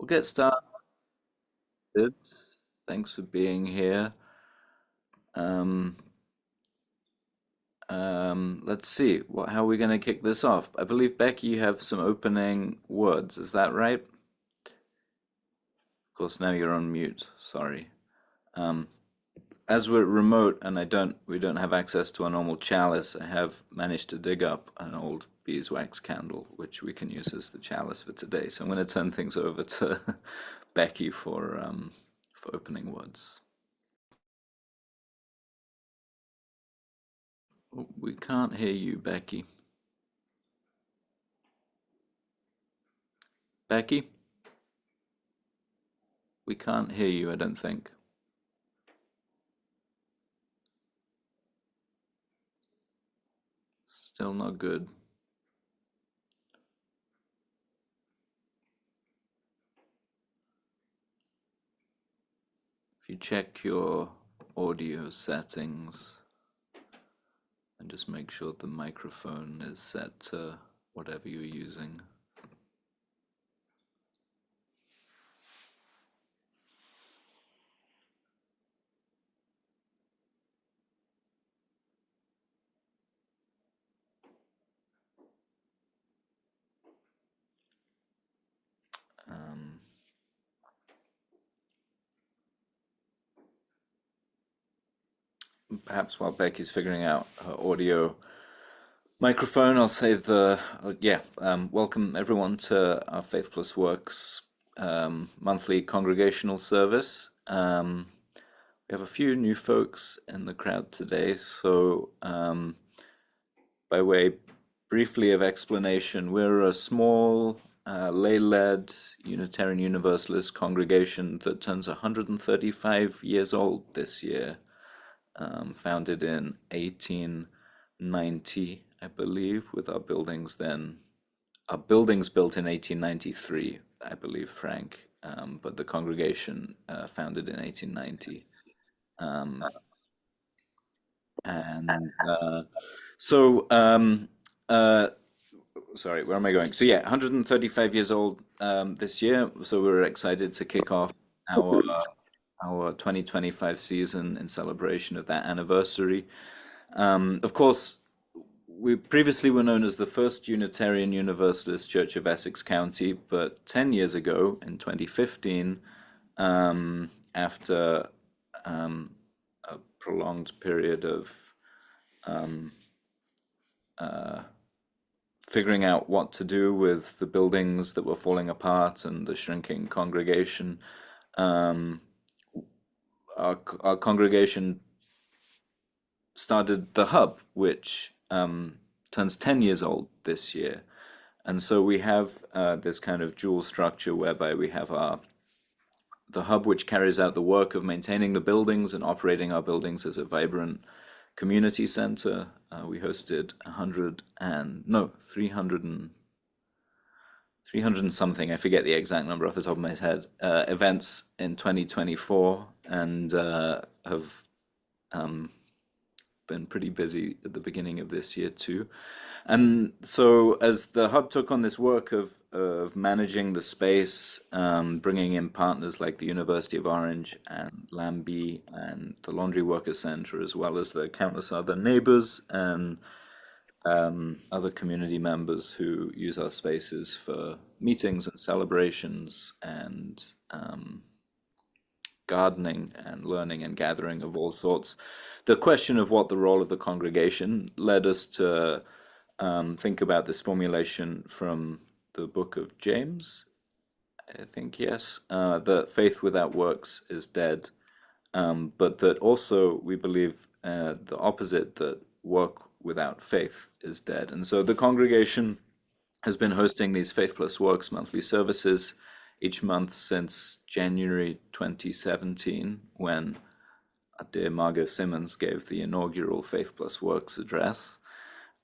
We'll get started. Thanks for being here. Um, let's see. How are we going to kick this off? I believe, Becky, you have some opening words. Is that right? Of course, now you're on mute. Sorry. Um, as we're remote and we don't have access to a normal chalice, I have managed to dig up an old beeswax candle, which we can use as the chalice for today. So I'm going to turn things over to Becky for opening words. Oh, we can't hear you, Becky. Becky? We can't hear you, I don't think. Still not good. If you check your audio settings and just make sure the microphone is set to whatever you're using. Perhaps while Becky's figuring out her audio microphone, I'll say welcome everyone to our Faith+Works monthly congregational service. We have a few new folks in the crowd today, so by way briefly of explanation, we're a small lay-led Unitarian Universalist congregation that turns 135 years old this year, founded in 1890, I believe, with our buildings built in 1893, I believe, Frank, but the congregation founded in 1890. Sorry, where am I going? So yeah, 135 years old this year. So we're excited to kick off our 2025 season in celebration of that anniversary. Of course, we previously were known as the first Unitarian Universalist Church of Essex County, but 10 years ago, in 2015, after a prolonged period of figuring out what to do with the buildings that were falling apart and the shrinking congregation, our congregation started the Hub, which turns 10 years old this year. And so we have this kind of dual structure whereby we have the Hub, which carries out the work of maintaining the buildings and operating our buildings as a vibrant community center. We hosted 300 and something, I forget the exact number off the top of my head, events in 2024, and have been pretty busy at the beginning of this year too. And so as the Hub took on this work of managing the space, bringing in partners like the University of Orange and Lambie and the Laundry Workers Center, as well as the countless other neighbors and other community members who use our spaces for meetings and celebrations and gardening and learning and gathering of all sorts. The question of what the role of the congregation led us to think about this formulation from the book of James, I think, yes, that faith without works is dead, but that also we believe the opposite, that work without faith is dead. And so the congregation has been hosting these Faith+Works monthly services each month since January 2017, when our dear Margot Simmons gave the inaugural Faith+Works address.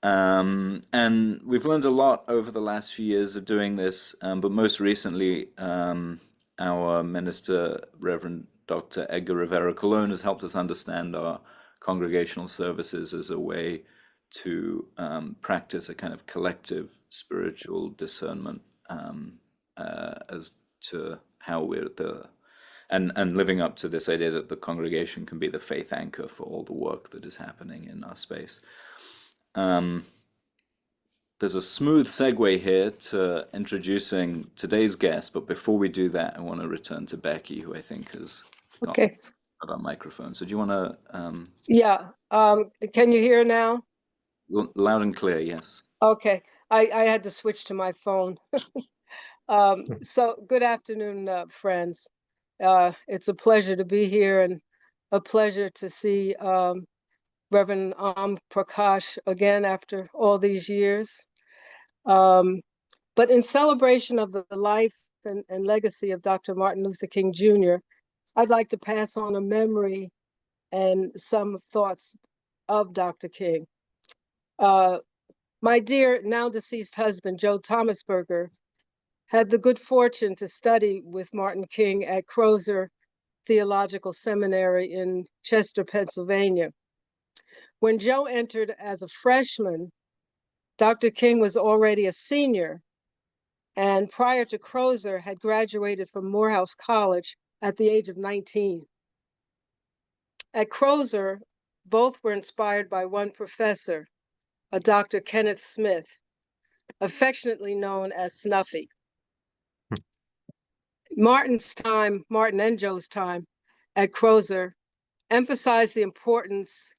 And we've learned a lot over the last few years of doing this, but most recently, our minister, Reverend Dr. Edgar Rivera Colon, has helped us understand our congregational services as a way to practice a kind of collective spiritual discernment as to how we're and living up to this idea that the congregation can be the faith anchor for all the work that is happening in our space. There's a smooth segue here to introducing today's guest, but before we do that, I want to return to Becky, who I think has got our microphone. So do you want to? Yeah. Can you hear now? Loud and clear, yes. Okay. I had to switch to my phone. So good afternoon, friends. It's a pleasure to be here and a pleasure to see Reverend Prakash again after all these years. But in celebration of the life and legacy of Dr. Martin Luther King Jr., I'd like to pass on a memory and some thoughts of Dr. King. My dear now deceased husband, Joe Thomasberger, had the good fortune to study with Martin King at Crozer Theological Seminary in Chester, Pennsylvania. When Joe entered as a freshman, Dr. King was already a senior, and prior to Crozer had graduated from Morehouse College at the age of 19. At Crozer, both were inspired by one professor, a Dr. Kenneth Smith, affectionately known as Snuffy. Martin and Joe's time at Crozer emphasized the importance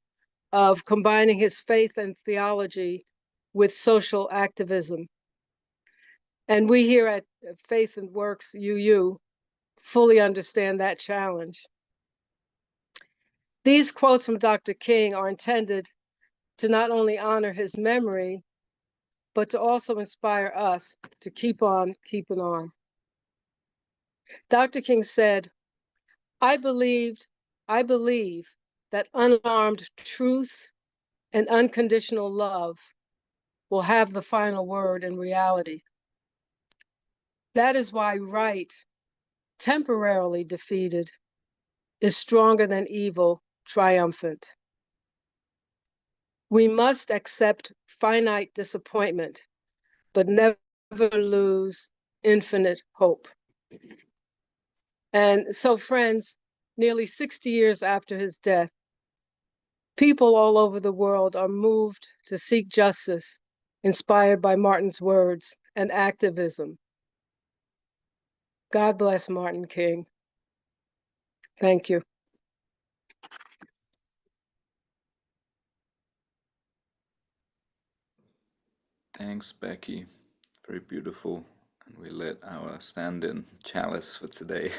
of combining his faith and theology with social activism. And we here at Faith+Works UU fully understand that challenge. These quotes from Dr. King are intended to not only honor his memory, but to also inspire us to keep on keeping on. Dr. King said, I believe that unarmed truth and unconditional love will have the final word in reality. That is why right, temporarily defeated, is stronger than evil, triumphant. We must accept finite disappointment, but never lose infinite hope. And so, friends, nearly 60 years after his death, people all over the world are moved to seek justice, inspired by Martin's words and activism. God bless Martin King. Thank you. Thanks, Becky. Very beautiful. And we lit our stand-in chalice for today.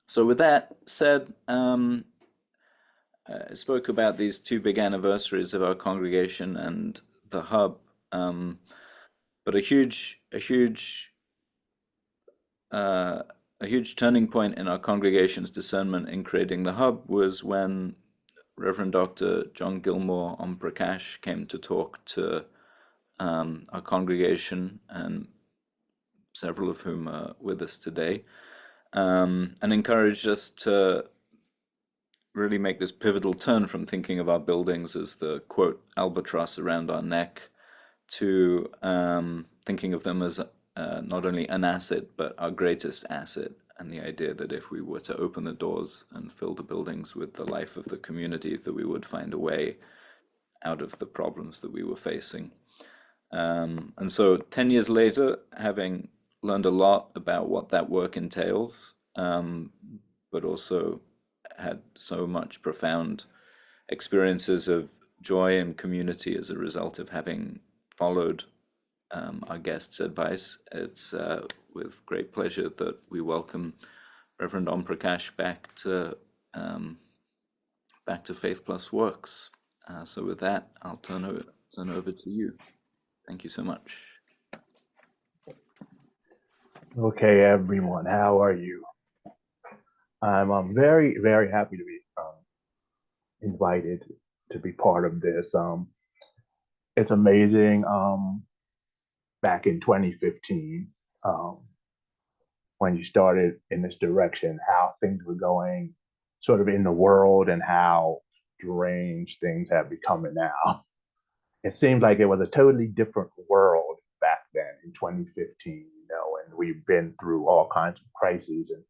So with that said, I spoke about these two big anniversaries of our congregation and the hub, but a huge turning point in our congregation's discernment in creating the hub was when Reverend Dr. John Gilmore on Prakash came to talk to our congregation, and several of whom are with us today, and encouraged us to really make this pivotal turn from thinking of our buildings as the, quote, albatross around our neck to thinking of them as not only an asset, but our greatest asset. And the idea that if we were to open the doors and fill the buildings with the life of the community, that we would find a way out of the problems that we were facing. And so 10 years later, having learned a lot about what that work entails, but also had so much profound experiences of joy and community as a result of having followed our guest's advice, it's with great pleasure that we welcome Reverend Om Prakash back to Faith+Works. So with that, I'll turn over to you. Thank you so much. Okay, everyone, how are you? I'm very, very happy to be invited to be part of this. It's amazing. Back in 2015, when you started in this direction, how things were going sort of in the world and how strange things have become now. It seems like it was a totally different world back then in 2015, you know, and we've been through all kinds of crises and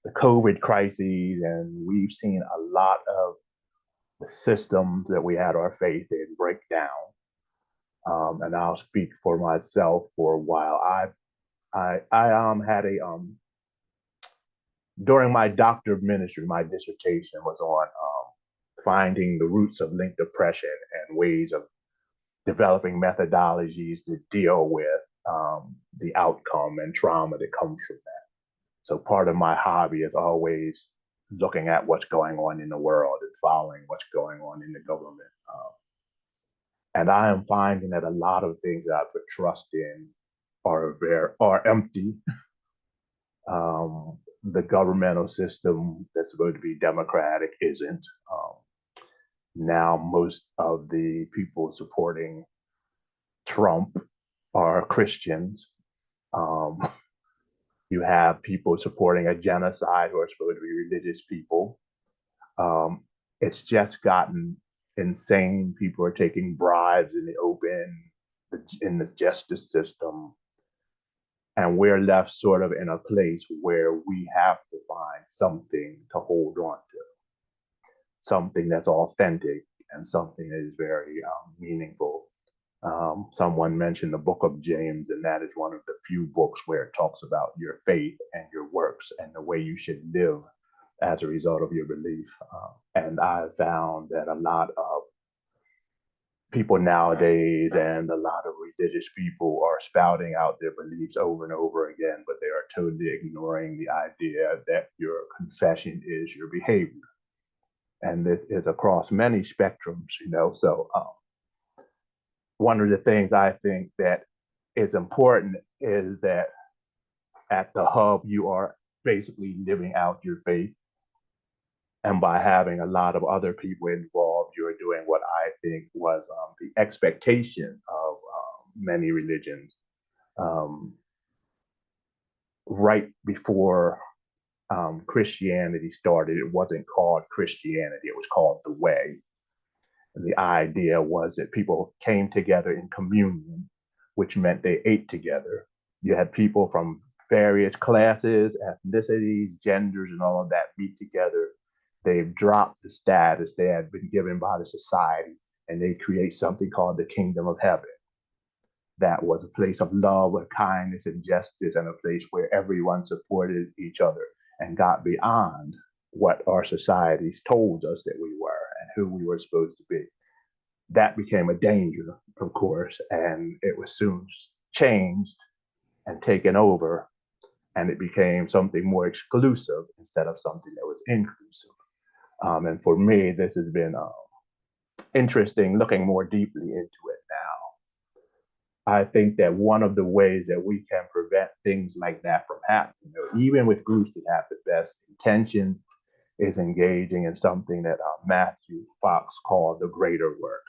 the COVID crises, and we've seen a lot of the systems that we had our faith in break down. And I'll speak for myself for a while. I had a during my doctor of ministry, my dissertation was on finding the roots of linked oppression and ways of developing methodologies to deal with the outcome and trauma that comes from that. So part of my hobby is always looking at what's going on in the world and following what's going on in the government. And I am finding that a lot of things that I put trust in are empty. The governmental system that's supposed to be democratic isn't. Now most of the people supporting Trump are Christians. You have people supporting a genocide who are supposed to be religious people. It's just gotten insane. People are taking bribes in the open, in the justice system. And we're left sort of in a place where we have to find something to hold on to, something that's authentic and something that is very meaningful. Someone mentioned the book of James, and that is one of the few books where it talks about your faith and your works and the way you should live as a result of your belief. And I found that a lot of people nowadays and a lot of religious people are spouting out their beliefs over and over again, but they are totally ignoring the idea that your confession is your behavior. And this is across many spectrums, so one of the things I think that is important is that at the hub, you are basically living out your faith. And by having a lot of other people involved, you're doing what I think was the expectation of many religions. Right before Christianity started, it wasn't called Christianity, it was called the Way. And the idea was that people came together in communion, which meant they ate together. You had people from various classes, ethnicities, genders, and all of that meet together. They've dropped the status they had been given by the society, and they create something called the kingdom of heaven. That was a place of love and kindness and justice, and a place where everyone supported each other and got beyond what our societies told us that we were and who we were supposed to be. That became a danger, of course, and it was soon changed and taken over, and it became something more exclusive instead of something that was inclusive. And for me, this has been interesting looking more deeply into it now. I think that one of the ways that we can prevent things like that from happening, even with groups that have the best intention, is engaging in something that Matthew Fox called the greater work.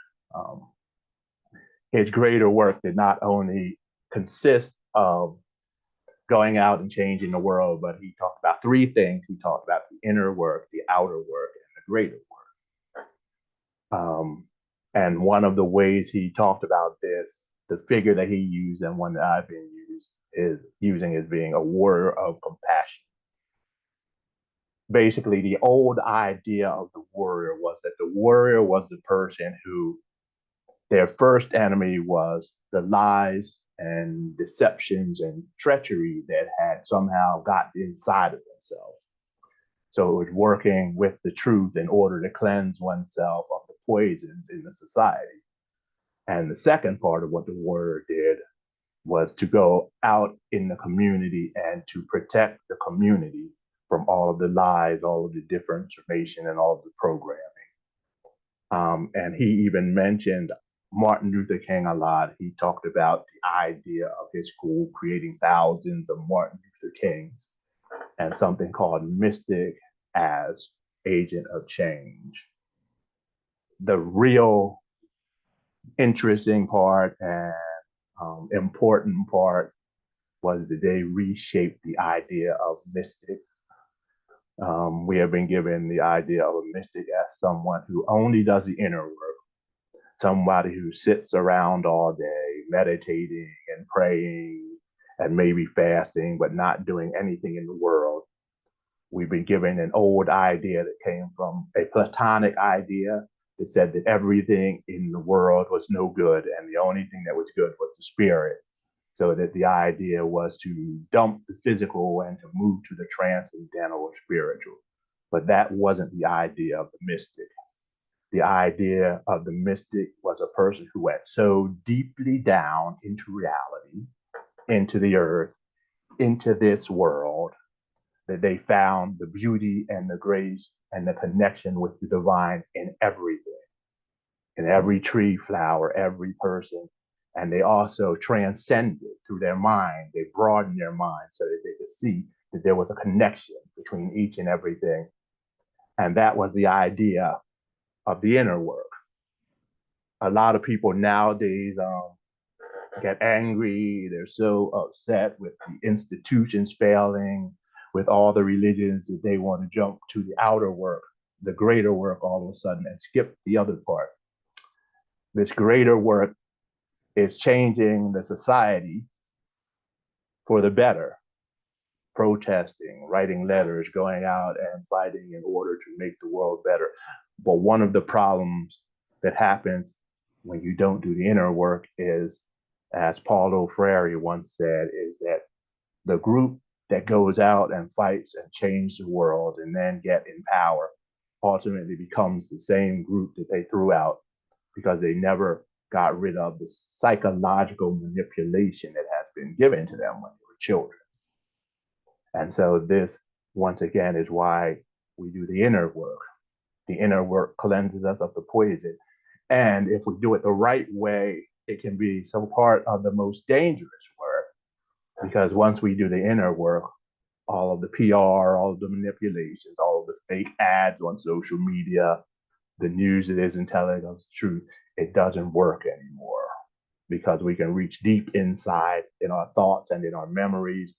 His greater work did not only consist of going out and changing the world, but he talked about three things. He talked about the inner work, the outer work, and the greater work. And one of the ways he talked about this, the figure that he used and one that I've been using is being a warrior of compassion. Basically, the old idea of the warrior was that the warrior was the person who their first enemy was the lies and deceptions and treachery that had somehow gotten inside of themselves. So it was working with the truth in order to cleanse oneself of the poisons in the society. And the second part of what the warrior did was to go out in the community and to protect the community from all of the lies, all of the disinformation, and all of the programming. And he even mentioned Martin Luther King a lot. He talked about the idea of his school creating thousands of Martin Luther Kings and something called mystic as agent of change. The real interesting part and important part was that they reshaped the idea of mystic. We have been given the idea of a mystic as someone who only does the inner work, somebody who sits around all day meditating and praying and maybe fasting, but not doing anything in the world. We've been given an old idea that came from a Platonic idea that said that everything in the world was no good, and the only thing that was good was the spirit. So that the idea was to dump the physical and to move to the transcendental or spiritual. But that wasn't the idea of the mystic. The idea of the mystic was a person who went so deeply down into reality, into the earth, into this world, that they found the beauty and the grace and the connection with the divine in everything, in every tree, flower, every person. And they also transcended through their mind. They broadened their mind so that they could see that there was a connection between each and everything. And that was the idea of the inner work. A lot of people nowadays get angry. They're so upset with the institutions failing, with all the religions, that they want to jump to the outer work, the greater work all of a sudden, and skip the other part. This greater work is changing the society for the better, protesting, writing letters, going out and fighting in order to make the world better. But one of the problems that happens when you don't do the inner work is, as Paulo Freire once said, is that the group that goes out and fights and changes the world and then get in power ultimately becomes the same group that they threw out, because they never got rid of the psychological manipulation that has been given to them when they were children. And so this, once again, is why we do the inner work. The inner work cleanses us of the poison. And if we do it the right way, it can be some part of the most dangerous work, because once we do the inner work, all of the PR, all of the manipulations, all of the fake ads on social media, the news that isn't telling us the truth, it doesn't work anymore, because we can reach deep inside in our thoughts and in our memories,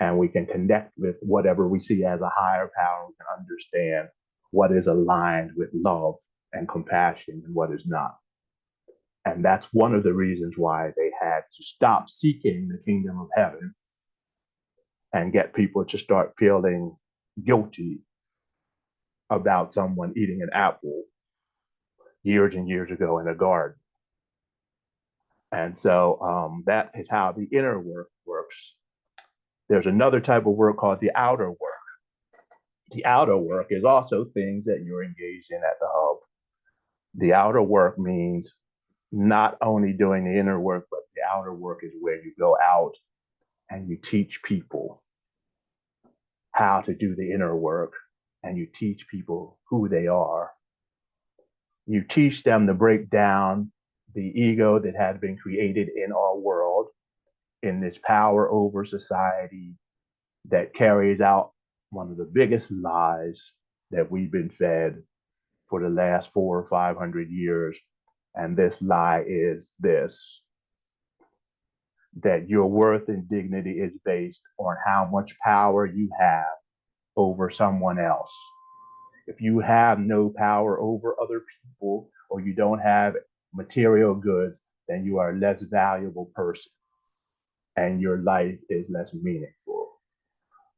and we can connect with whatever we see as a higher power. We can understand what is aligned with love and compassion and what is not. And that's one of the reasons why they had to stop seeking the kingdom of heaven and get people to start feeling guilty about someone eating an apple years and years ago in a garden. And so that is how the inner work works. There's another type of work called the outer work. The outer work is also things that you're engaged in at the hub. The outer work means not only doing the inner work, but the outer work is where you go out and you teach people how to do the inner work, and you teach people who they are. You teach them to break down the ego that has been created in our world, in this power over society that carries out one of the biggest lies that we've been fed for the last 400 or 500 years. And this lie is this: that your worth and dignity is based on how much power you have over someone else. If you have no power over other people, or you don't have material goods, then you are a less valuable person and your life is less meaningful.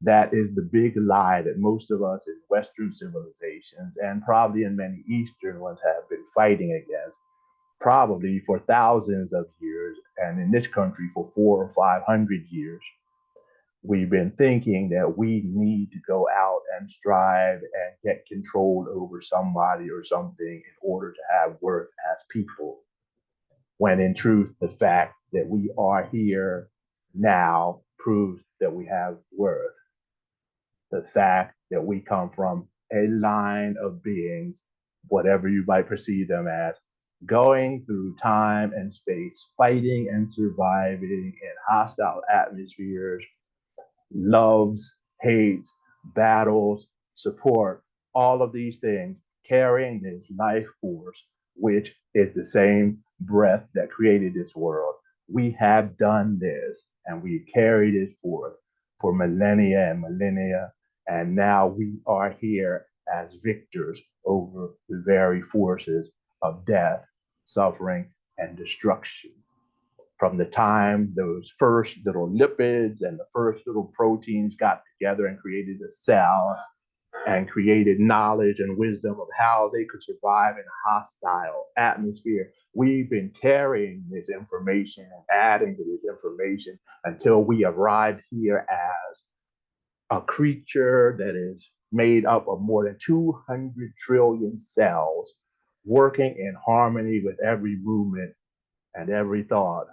That is the big lie that most of us in Western civilizations, and probably in many Eastern ones, have been fighting against, probably for thousands of years, and in this country for 400 or 500 years. We've been thinking that we need to go out and strive and get control over somebody or something in order to have worth as people, when in truth, the fact that we are here now proves that we have worth. The fact that we come from a line of beings, whatever you might perceive them as, going through time and space, fighting and surviving in hostile atmospheres, loves, hates, battles, support, all of these things, carrying this life force, which is the same breath that created this world. We have done this, and we've carried it forth for millennia and millennia, and now we are here as victors over the very forces of death, suffering, and destruction. from the time those first little lipids and the first little proteins got together and created a cell and created knowledge and wisdom of how they could survive in a hostile atmosphere. We've been carrying this information and adding to this information until we arrived here as a creature that is made up of more than 200 trillion cells working in harmony with every movement and every thought,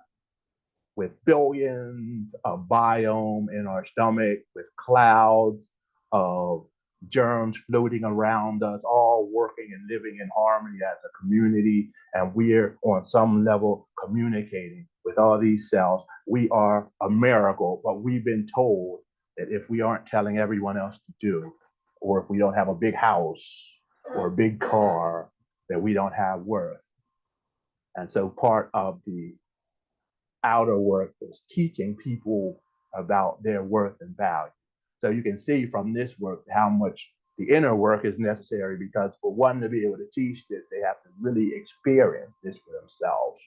with billions of biome in our stomach, with clouds of germs floating around us, all working and living in harmony as a community. And we're on some level communicating with all these cells. We are a miracle, but we've been told that if we aren't telling everyone else to do, or if we don't have a big house or a big car, that we don't have worth. And so part of the outer work is teaching people about their worth and value. So you can see from this work how much the inner work is necessary, because for one to be able to teach this, they have to really experience this for themselves.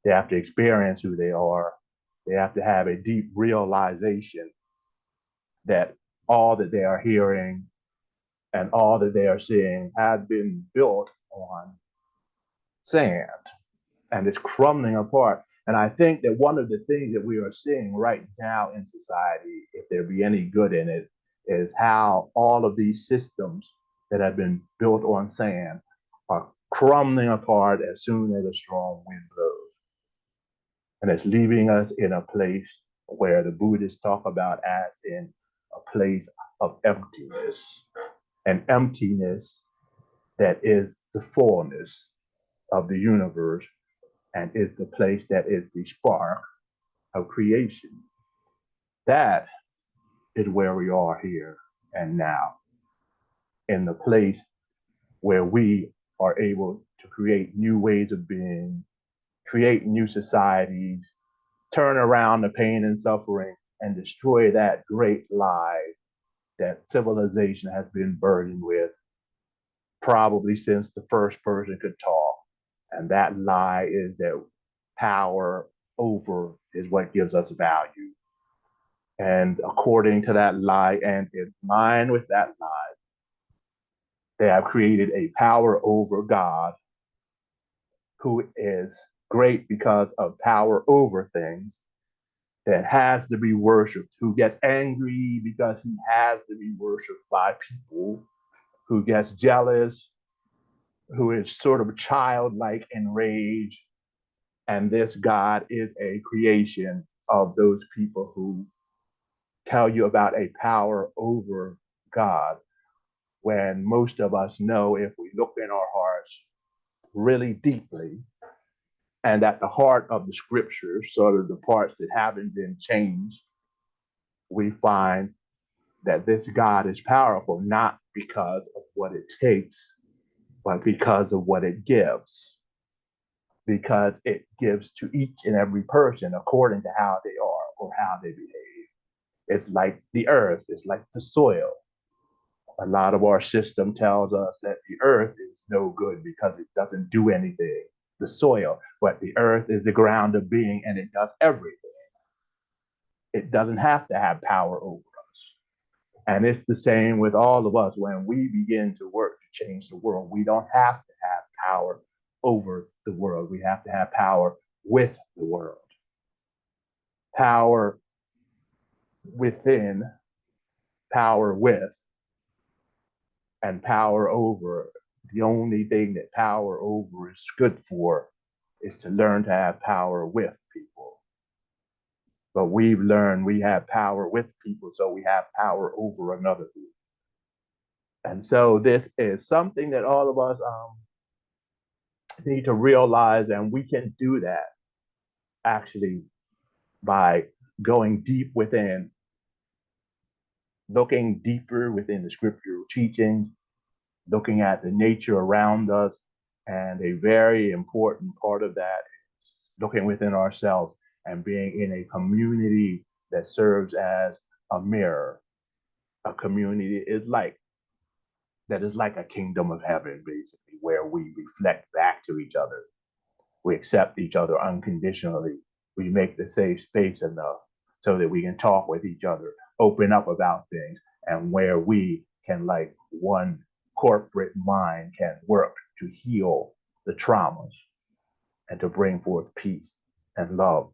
They have to experience who they are. They have to have a deep realization that all that they are hearing and all that they are seeing has been built on sand and it's crumbling apart. And I think that one of the things that we are seeing right now in society, if there be any good in it, is how all of these systems that have been built on sand are crumbling apart as soon as a strong wind blows. And it's leaving us in a place where the Buddhists talk about as in a place of emptiness, an emptiness that is the fullness of the universe and is the place that is the spark of creation. That is where we are here and now, in the place where we are able to create new ways of being, create new societies, turn around the pain and suffering, and destroy that great lie that civilization has been burdened with, probably since the first person could talk. And that lie is that power over is what gives us value. And according to that lie, and in line with that lie, they have created a power over God who is great because of power over things, that has to be worshiped, who gets angry because he has to be worshiped by people, who gets jealous, who is sort of childlike in rage. And this God is a creation of those people who tell you about a power over God, when most of us know, if we look in our hearts really deeply, and at the heart of the scriptures, sort of the parts that haven't been changed, we find that this God is powerful, not because of what it takes, but because of what it gives. Because it gives to each and every person according to how they are or how they behave. It's like the earth, it's like the soil. A lot of our system tells us that the earth is no good because it doesn't do anything, the soil, but the earth is the ground of being and it does everything. It doesn't have to have power over us. And it's the same with all of us. When we begin to work to change the world, we don't have to have power over the world. We have to have power with the world. Power within, power with, and power over. The only thing that power over is good for is to learn to have power with people. But we've learned we have power with people, so we have power over another group. And so this is something that all of us need to realize, and we can do that actually by going deep within, looking deeper within the scriptural teachings, looking at the nature around us. And a very important part of that is looking within ourselves and being in a community that serves as a mirror. A community is like a kingdom of heaven, basically, where we reflect back to each other. We accept each other unconditionally. we make the safe space enough so that we can talk with each other, open up about things, and where we can, like one corporate mind, can work to heal the traumas and to bring forth peace and love.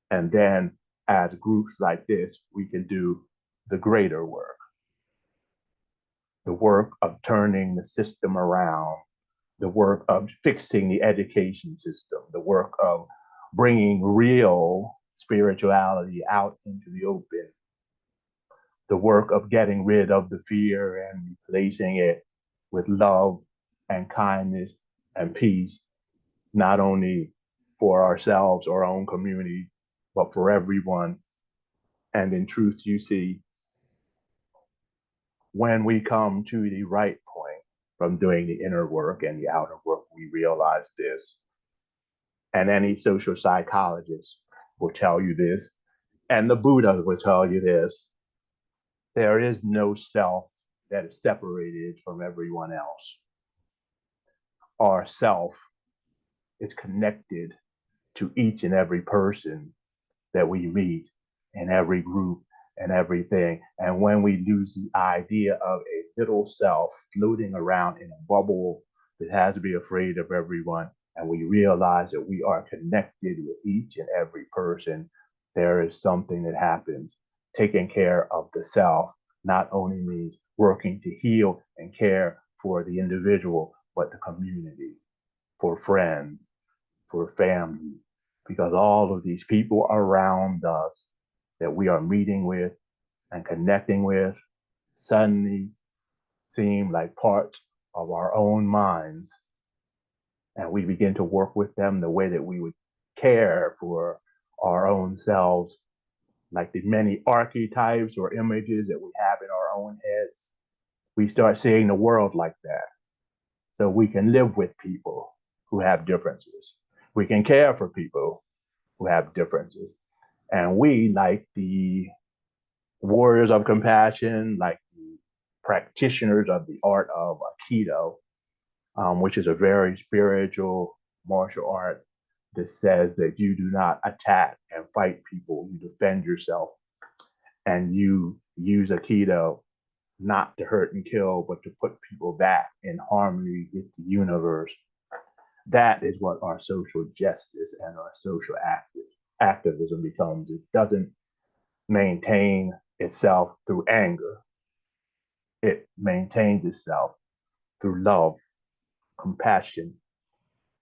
And then as groups like this, we can do the greater work, the work of turning the system around, the work of fixing the education system, the work of bringing real spirituality out into the open, the work of getting rid of the fear and replacing it with love and kindness and peace, not only for ourselves or our own community, but for everyone. And in truth, you see, when we come to the right point from doing the inner work and the outer work, we realize this. And any social psychologist will tell you this, and the Buddha will tell you this. There is no self that is separated from everyone else. Our self is connected to each and every person that we meet in every group and everything. And when we lose the idea of a little self floating around in a bubble that has to be afraid of everyone, and we realize that we are connected with each and every person, there is something that happens. Taking care of the self not only means working to heal and care for the individual, but the community, for friends, for family, because all of these people around us that we are meeting with and connecting with suddenly seem like parts of our own minds. And we begin to work with them the way that we would care for our own selves, like the many archetypes or images that we have in our own heads. We start seeing the world like that. So we can live with people who have differences. We can care for people who have differences. And we, like the warriors of compassion, like the practitioners of the art of Aikido, which is a very spiritual martial art that says that you do not attack and fight people, you defend yourself, and you use Aikido not to hurt and kill, but to put people back in harmony with the universe. That is what our social justice and our social activism becomes. It doesn't maintain itself through anger. It maintains itself through love, compassion,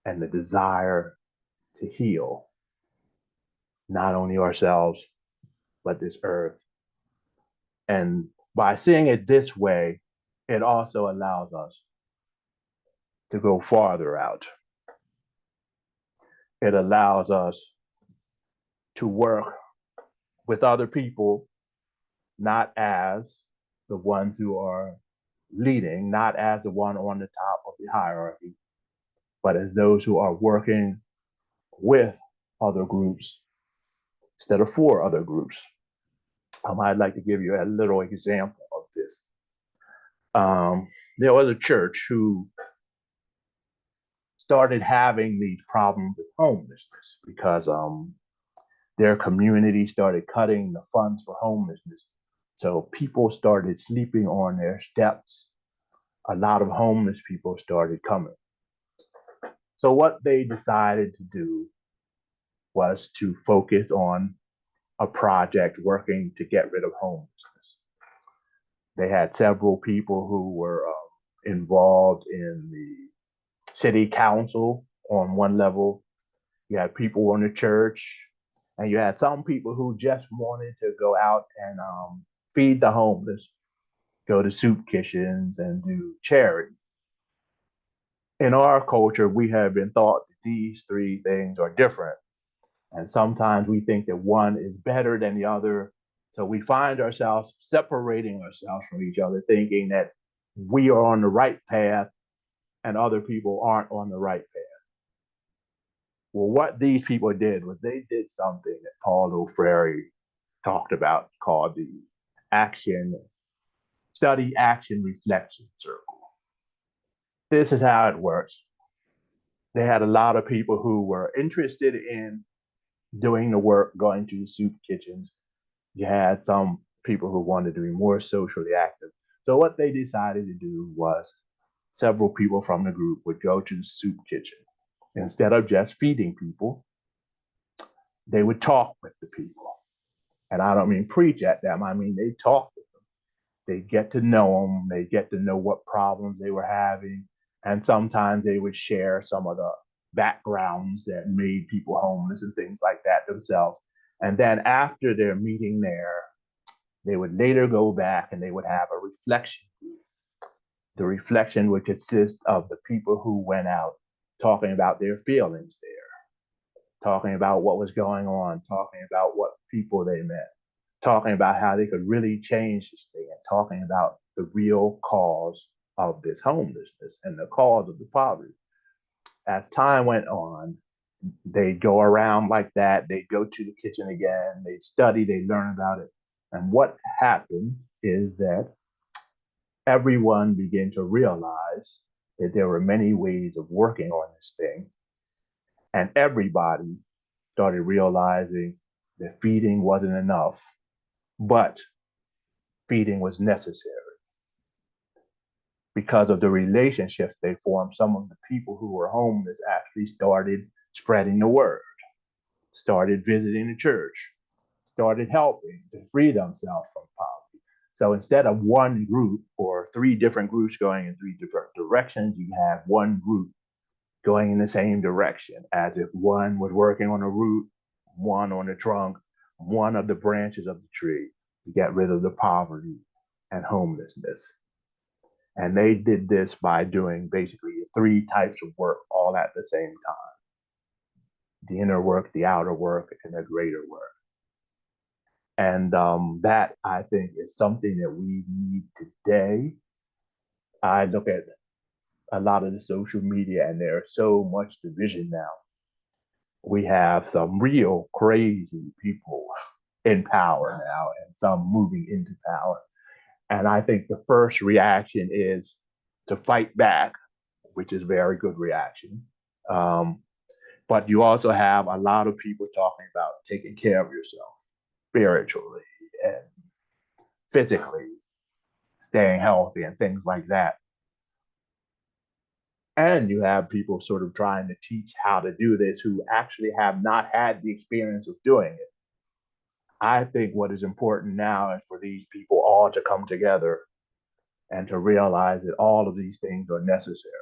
and the desire to heal not only ourselves, but this earth. And by seeing it this way, it also allows us to go farther out. It allows us to work with other people, not as the ones who are leading, not as the one on the top of the hierarchy, but as those who are working with other groups instead of for other groups. I'd like to give you a little example of this. There was a church who started having these problems with homelessness because their community started cutting the funds for homelessness. So people started sleeping on their steps. A lot of homeless people started coming. So what they decided to do was to focus on a project working to get rid of homelessness. They had several people who were involved in the city council on one level. You had people in the church, and you had some people who just wanted to go out and feed the homeless, go to soup kitchens and do charity. In our culture, we have been taught that these three things are different. And sometimes we think that one is better than the other. So we find ourselves separating ourselves from each other, thinking that we are on the right path and other people aren't on the right path. Well, what these people did was they did something that Paulo Freire talked about called the study, action, reflection circle. This is how it works. They had a lot of people who were interested in doing the work, going to the soup kitchens. You had some people who wanted to be more socially active. So what they decided to do was several people from the group would go to the soup kitchen. Instead of just feeding people, they would talk with the people. And I don't mean preach at them. I mean, they talk with them. They get to know them. They get to know what problems they were having. And sometimes they would share some of the backgrounds that made people homeless and things like that themselves. And then after their meeting there, they would later go back and they would have a reflection group. The reflection would consist of the people who went out talking about their feelings there, talking about what was going on, talking about what people they met, talking about how they could really change this thing, and talking about the real cause of this homelessness and the cause of the poverty. As time went on, they'd go around like that. They'd go to the kitchen again. They'd study. They'd learn about it. And what happened is that everyone began to realize that there were many ways of working on this thing. And everybody started realizing that feeding wasn't enough, but feeding was necessary. Because of the relationships they formed, some of the people who were homeless actually started spreading the word, started visiting the church, started helping to free themselves from poverty. So instead of one group or three different groups going in three different directions, you have one group going in the same direction, as if one was working on a root, one on the trunk, one of the branches of the tree to get rid of the poverty and homelessness. And they did this by doing basically three types of work all at the same time: the inner work, the outer work, and the greater work. And that, I think, is something that we need today. I look at a lot of the social media, and there's so much division now. We have some real crazy people in power now, and some moving into power. And I think the first reaction is to fight back, which is a very good reaction. But you also have a lot of people talking about taking care of yourself spiritually and physically, staying healthy and things like that. And you have people sort of trying to teach how to do this who actually have not had the experience of doing it. I think what is important now is for these people all to come together and to realize that all of these things are necessary.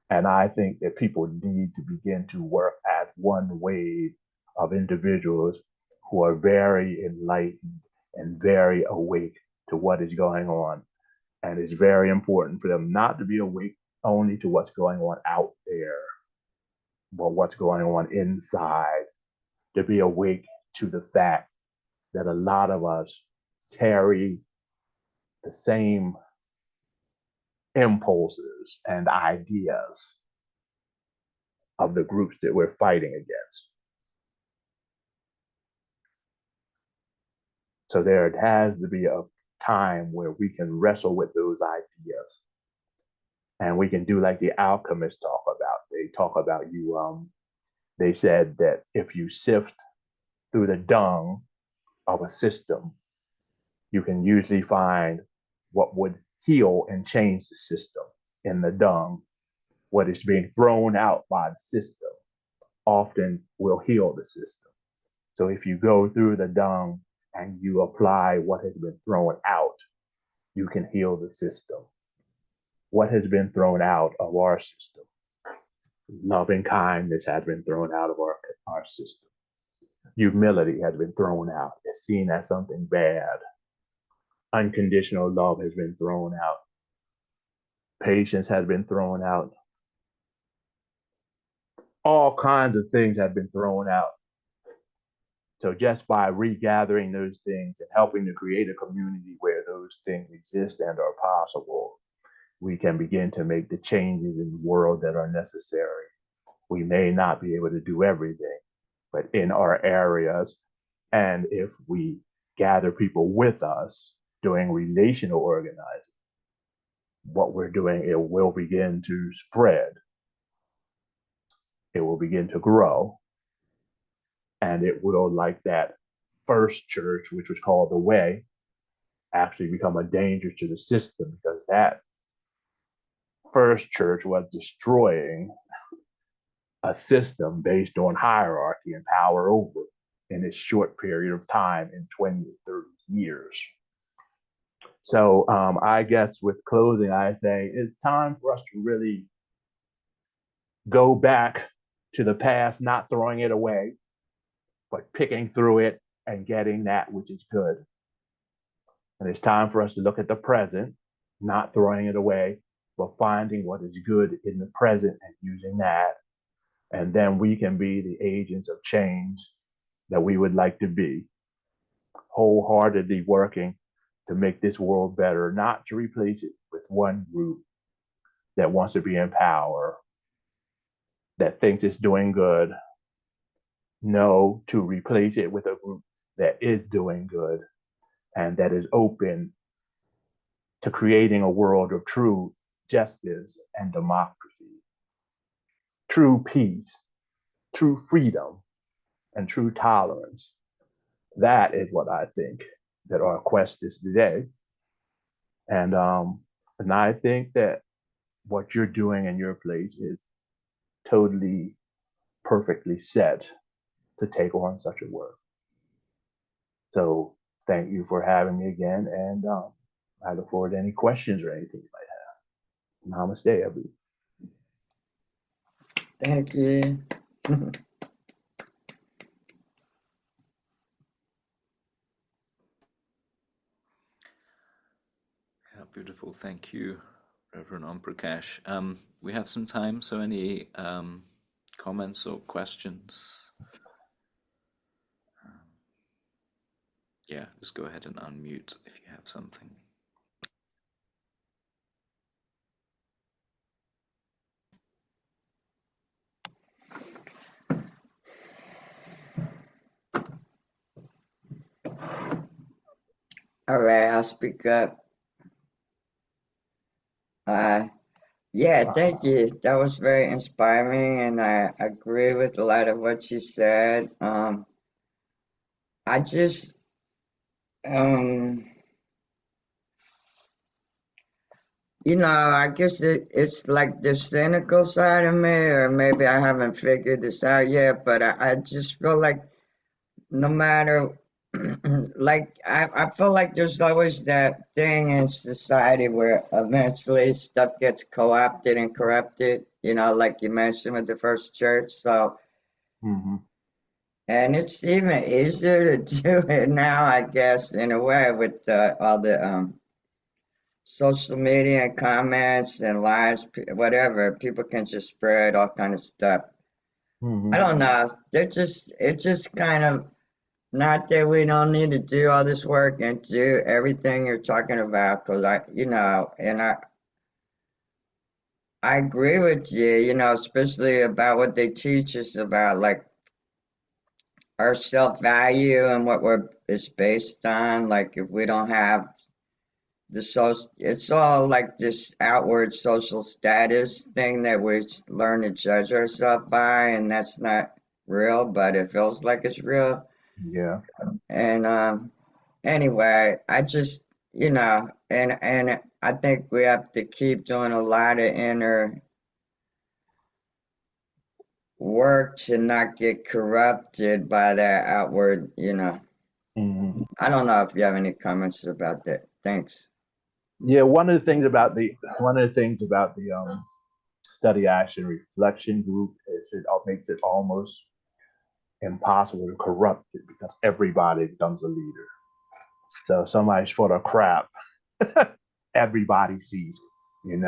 And I think that people need to begin to work as one wave of individuals who are very enlightened and very awake to what is going on. And it's very important for them not to be awake only to what's going on out there, but what's going on inside, to be awake to the fact that a lot of us carry the same impulses and ideas of the groups that we're fighting against. So there has to be a time where we can wrestle with those ideas. And we can do like the alchemists talk about. They talk about they said that if you sift through the dung of a system, you can usually find what would heal and change the system in the dung. What is being thrown out by the system often will heal the system. So if you go through the dung and you apply what has been thrown out, you can heal the system. What has been thrown out of our system? Loving kindness has been thrown out of our system. Humility has been thrown out. It's seen as something bad. Unconditional love has been thrown out. Patience has been thrown out. All kinds of things have been thrown out. So just by regathering those things and helping to create a community where those things exist and are possible, we can begin to make the changes in the world that are necessary. We may not be able to do everything, but in our areas, and if we gather people with us doing relational organizing, what we're doing, it will begin to spread. It will begin to grow. And it will, like that first church, which was called the Way, actually become a danger to the system, because that first church was destroying a system based on hierarchy and power over in a short period of time, in 20 to 30 years. So I guess with closing, I say it's time for us to really go back to the past, not throwing it away, but picking through it and getting that which is good. And it's time for us to look at the present, not throwing it away, but finding what is good in the present and using that. And then we can be the agents of change that we would like to be, wholeheartedly working to make this world better, not to replace it with one group that wants to be in power, that thinks it's doing good. No, to replace it with a group that is doing good and that is open to creating a world of true justice and democracy, true peace, true freedom, and true tolerance. That is what I think that our quest is today. And I think that what you're doing in your place is totally perfectly set to take on such a work. So thank you for having me again, and I look forward to any questions or anything you might have. Namaste, everyone. Thank you. Yeah, beautiful. Thank you, Reverend Prakash. We have some time, so any comments or questions? Yeah, just go ahead and unmute if you have something. All right, I'll speak up. Yeah, thank you. That was very inspiring, and I agree with a lot of what you said. I just, I guess it's like the cynical side of me, or maybe I haven't figured this out yet, but I just feel like no matter, like, I feel like there's always that thing in society where eventually stuff gets co-opted and corrupted, like you mentioned with the first church. So, and it's even easier to do it now, I guess, in a way, with all the social media and comments and lives, whatever. People can just spread all kind of stuff. I don't know. It's just kind of, not that we don't need to do all this work and do everything you're talking about, because I agree with you, especially about what they teach us about, like, our self-value and what it's based on. Like, if we don't have the social, it's all like this outward social status thing that we learn to judge ourselves by, and that's not real, but it feels like it's real. Yeah. And anyway, I just, and I think we have to keep doing a lot of inner work to not get corrupted by that outward, I don't know if you have any comments about that. Thanks. Yeah, one of the things about the study action reflection group is it makes it almost impossible to corrupt it, because everybody becomes a leader. So if somebody's full of crap, everybody sees it.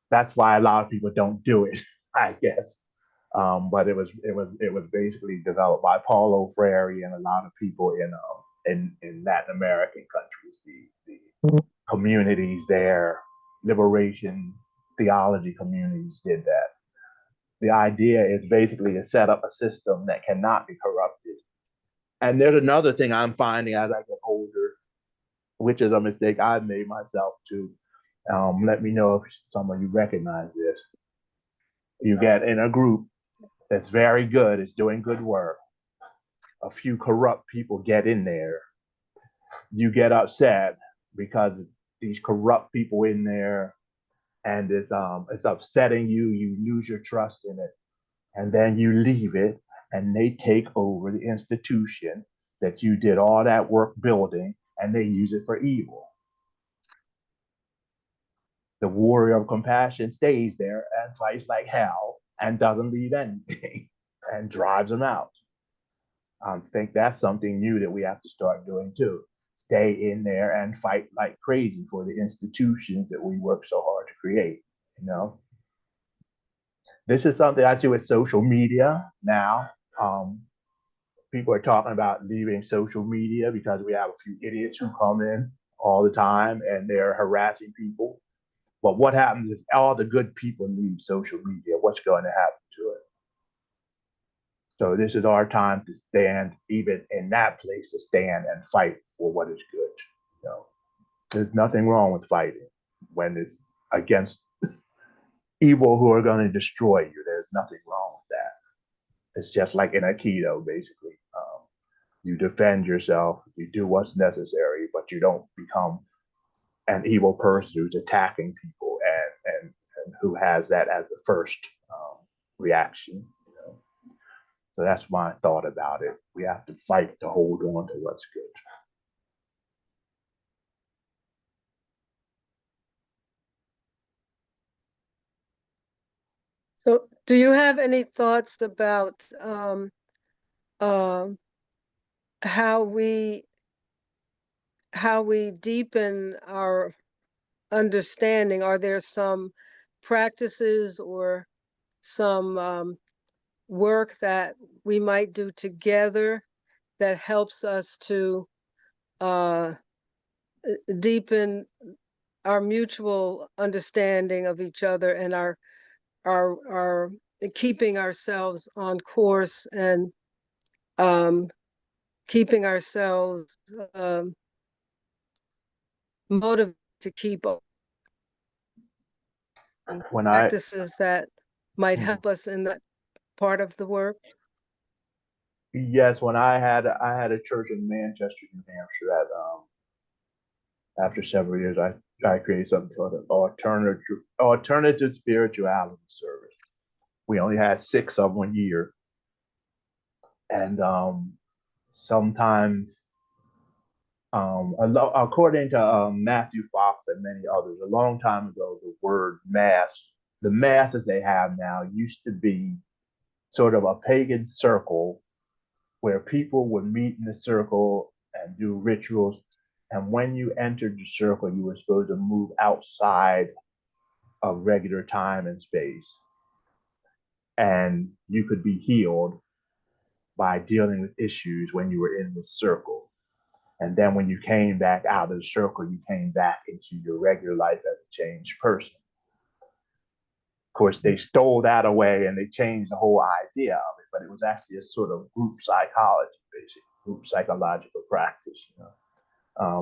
That's why a lot of people don't do it, I guess. But it was basically developed by Paulo Freire and a lot of people in Latin American countries. The communities there, liberation theology communities did that. The idea is basically to set up a system that cannot be corrupted. And there's another thing I'm finding as I get older, which is a mistake I've made myself too. Let me know if some of you recognize this. You get in a group that's very good, is doing good work. A few corrupt people get in there. You get upset because these corrupt people in there, and it's upsetting you. You lose your trust in it, and then you leave it, and they take over the institution that you did all that work building, and they use it for evil. The warrior of compassion stays there and fights like hell and doesn't leave anything and drives them out. I think that's something new that we have to start doing too. Stay in there and fight like crazy for the institutions that we work so hard to create, you know? This is something I see with social media now. People are talking about leaving social media because we have a few idiots who come in all the time and they're harassing people. But what happens if all the good people leave social media? What's going to happen to it? So this is our time to stand, even in that place, to stand and fight for what is good. You know, there's nothing wrong with fighting when it's against evil who are going to destroy you. There's nothing wrong with that. It's just like in Aikido, basically. You defend yourself, you do what's necessary, but you don't become an evil person who's attacking people and who has that as the first reaction. You know? So that's my thought about it. We have to fight to hold on to what's good. So, do you have any thoughts about how we deepen our understanding? Are there some practices or some work that we might do together that helps us to deepen our mutual understanding of each other and our keeping ourselves on course and keeping ourselves motivated to keep practices that might help us in that part of the work? Yes, when I had a church in Manchester, New Hampshire, that after several years, I created something called an alternative spirituality service. We only had 6 of them a year, and sometimes, according to Matthew Fox and many others, a long time ago, the word mass, the masses they have now, used to be sort of a pagan circle where people would meet in a circle and do rituals. And when you entered the circle, you were supposed to move outside of regular time and space. And you could be healed by dealing with issues when you were in the circle. And then when you came back out of the circle, you came back into your regular life as a changed person. Of course, they stole that away and they changed the whole idea of it, but it was actually a sort of group psychology, basically, group psychological practice. You know?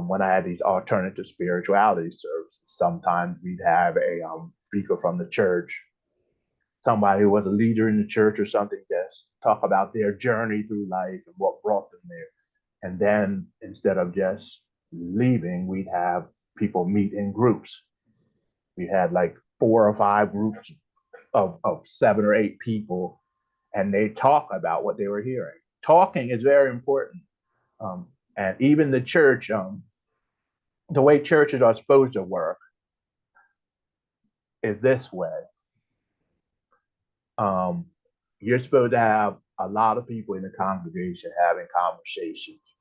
When I had these alternative spirituality services, sometimes we'd have a speaker from the church, somebody who was a leader in the church or something, just talk about their journey through life and what brought them there. And then instead of just leaving, we'd have people meet in groups. We had like 4 or 5 groups of 7 or 8 people, and they talk about what they were hearing. Talking is very important. And even the church, the way churches are supposed to work is this way. You're supposed to have a lot of people in the congregation having conversations.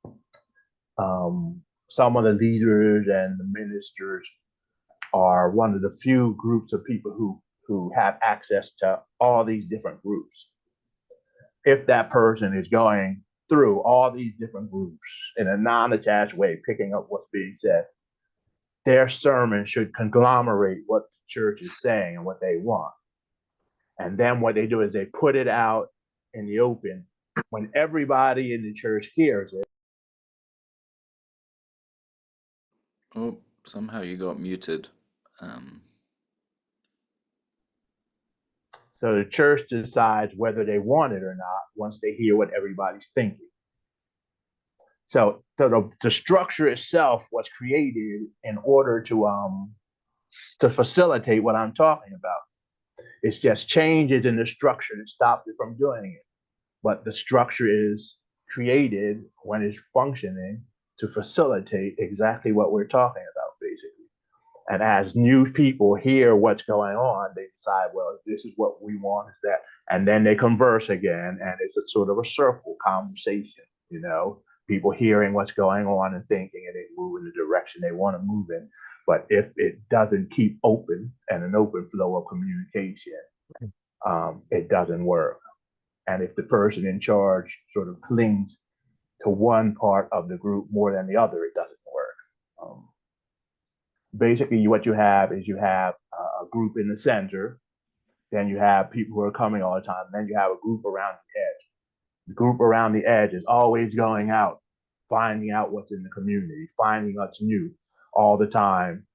Some of the leaders and the ministers are one of the few groups of people who have access to all these different groups. If that person is going through all these different groups in a non-attached way, picking up what's being said, their sermon should conglomerate what the church is saying and what they want. And then what they do is they put it out in the open when everybody in the church hears it. Oh, somehow you got muted. So the church decides whether they want it or not once they hear what everybody's thinking. So the structure itself was created in order to facilitate what I'm talking about. It's just changes in the structure that stopped it from doing it. But the structure is created when it's functioning to facilitate exactly what we're talking about, basically. And as new people hear what's going on, they decide, well, this is what we want, is that. And then they converse again, and it's a sort of a circle conversation, you know, people hearing what's going on and thinking, and they move in the direction they want to move in. But if it doesn't keep open and an open flow of communication, it doesn't work. And if the person in charge sort of clings to one part of the group more than the other, it doesn't work. Basically, what you have is you have a group in the center, then you have people who are coming all the time, then you have a group around the edge. The group around the edge is always going out, finding out what's in the community, finding what's new all the time.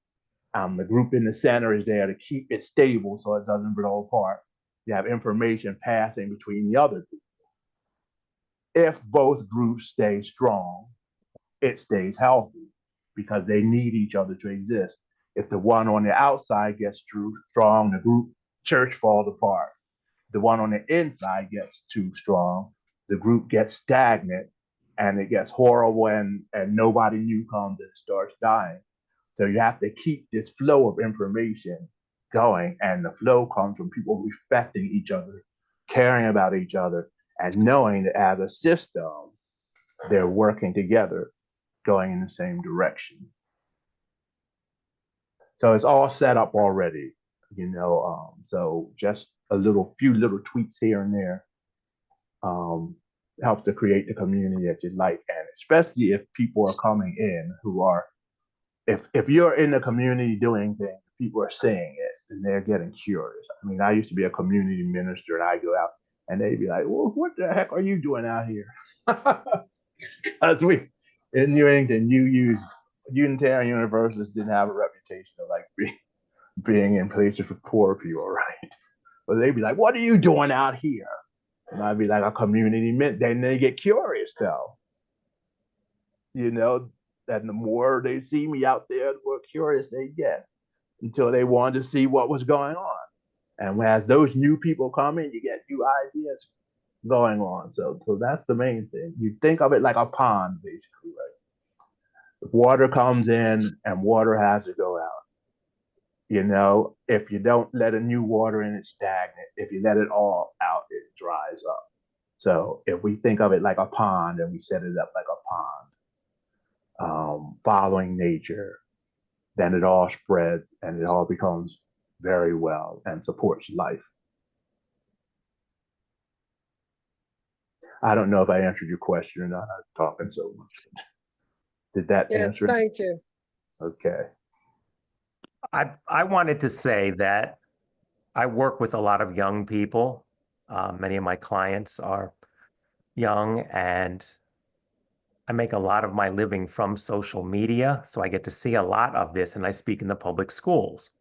The group in the center is there to keep it stable so it doesn't blow apart. You have information passing between the other groups. If both groups stay strong, it stays healthy because they need each other to exist. If the one on the outside gets too strong, the group church falls apart. The one on the inside gets too strong, the group gets stagnant, and it gets horrible, and nobody new comes and it starts dying. So you have to keep this flow of information going, and the flow comes from people respecting each other, caring about each other, and knowing that as a system, they're working together, going in the same direction. So it's all set up already, you know. So just few little tweaks here and there helps to create the community that you like, and especially if people are coming in who are, if you're in the community doing things, people are saying it and they're getting curious. I mean, I used to be a community minister, and I go out and they'd be like, well, what the heck are you doing out here? Because we, in New England, Unitarian Universalists didn't have a reputation of like being in places for poor people, right? But they'd be like, what are you doing out here? And I'd be like, a community minister. Then they get curious though. You know, and the more they see me out there, the more curious they get, until they wanted to see what was going on. And as those new people come in, you get new ideas going on. So that's the main thing. You think of it like a pond, basically, right? Water comes in and water has to go out. You know, if you don't let a new water in, it's stagnant. If you let it all out, it dries up. So if we think of it like a pond and we set it up like a pond, following nature, then it all spreads and it all becomes very well and supports life. I don't know if I answered your question or not. I'm talking so much. Did that answer? Thank you. Okay. I wanted to say that I work with a lot of young people. Many of my clients are young, and I make a lot of my living from social media. So I get to see a lot of this, and I speak in the public schools.